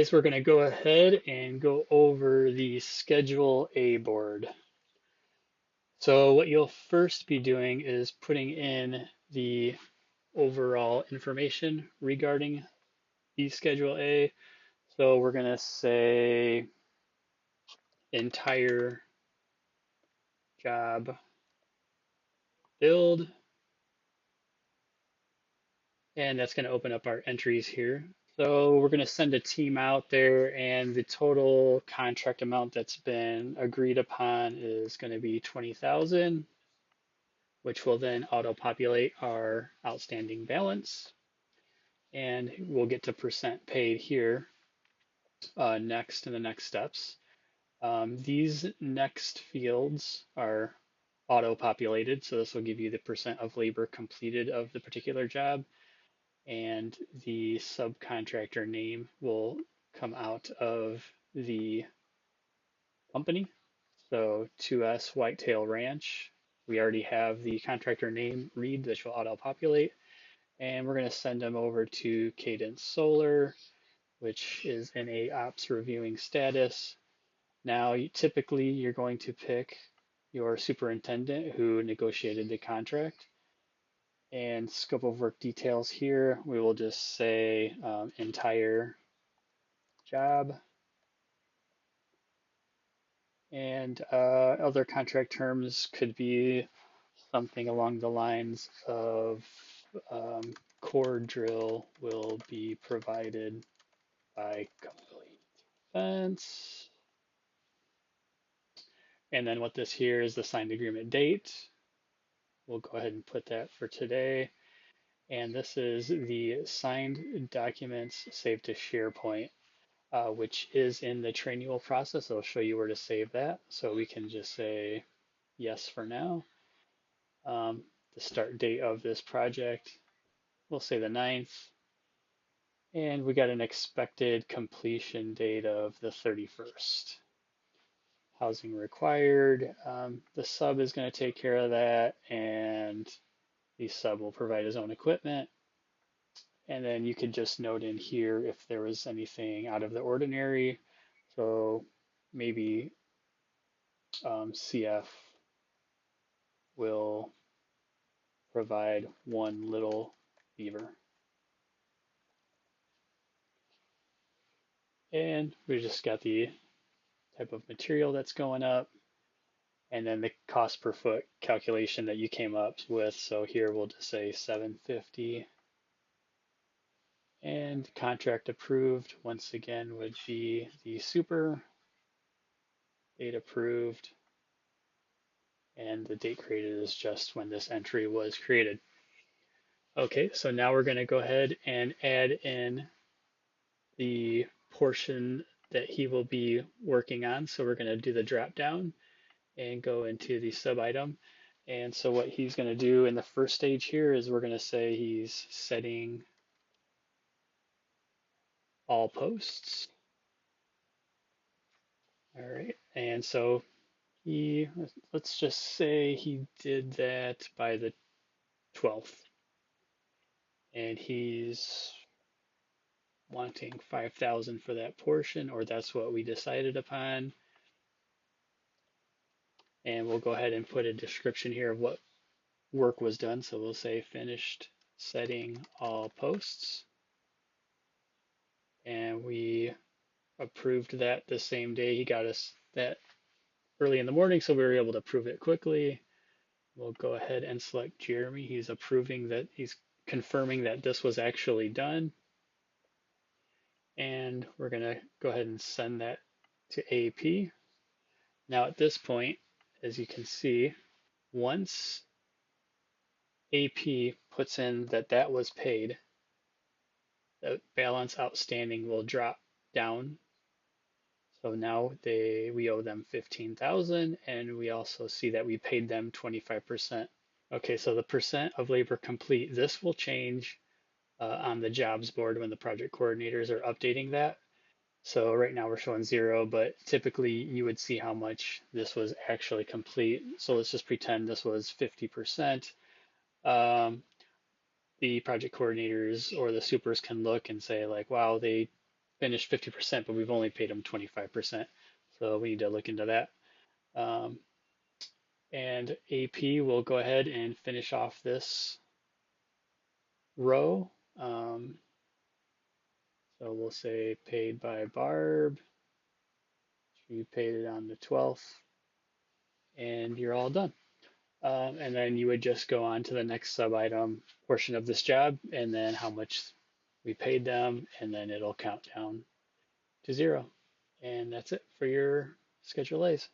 guys, we're going to go ahead and go over the Schedule A board. So what you'll first be doing is putting in the overall information regarding the Schedule A. So we're going to say entire job build, and that's going to open up our entries here. So we're going to send a team out there, and the total contract amount that's been agreed upon is going to be 20,000, which will then auto-populate our outstanding balance. And we'll get to percent paid here next in the next steps. These next fields are auto-populated, so this will give you the percent of labor completed of the particular job, and the subcontractor name will come out of the company. So 2S Whitetail Ranch, we already have the contractor name read, which will auto-populate, and we're going to send them over to Cadence Solar, which is in a ops reviewing status. Now, typically, you're going to pick your superintendent who negotiated the contract. And scope of work details here, we will just say entire job. And other contract terms could be something along the lines of core drill will be provided by complete fence. And then what this here is the signed agreement date. We'll go ahead and put that for today. And this is the signed documents saved to SharePoint, which is in the Trainual process. It'll show you where to save that. So we can just say yes for now. The start date of this project, we'll say the 9th. And we got an expected completion date of the 31st. Housing required. The sub is going to take care of that, and the sub will provide his own equipment. And then you could just note in here if there was anything out of the ordinary. So maybe CF will provide one little beaver. And we just got the type of material that's going up, and then the cost per foot calculation that you came up with. So here we'll just say 750. And contract approved, once again, would be the super, date approved, and the date created is just when this entry was created. Okay, so now we're going to go ahead and add in the portion that he will be working on. So we're going to do the drop down and go into the sub item. And so what he's going to do in the first stage here is we're going to say he's setting all posts. All right, and so let's just say he did that by the 12th, and he's wanting 5,000 for that portion, or that's what we decided upon. And we'll go ahead and put a description here of what work was done. So we'll say finished setting all posts. And we approved that the same day. He got us that early in the morning, so we were able to approve it quickly. We'll go ahead and select Jeremy. He's approving that, he's confirming that this was actually done. And we're going to go ahead and send that to AP. Now at this point, as you can see, once AP puts in that that was paid, the balance outstanding will drop down. So now we owe them 15,000, and we also see that we paid them 25%. Okay, so the percent of labor complete, this will change on the jobs board when the project coordinators are updating that. So right now we're showing 0, but typically you would see how much this was actually complete. So let's just pretend this was 50%. The project coordinators or the supers can look and say like, wow, they finished 50%, but we've only paid them 25%. So we need to look into that. Um, and AP will go ahead and finish off this row. So we'll say paid by Barb. You paid it on the 12th, and you're all done. And then you would just go on to the next sub item portion of this job, and then how much we paid them, and then it'll count down to 0. And that's it for your Schedule A's.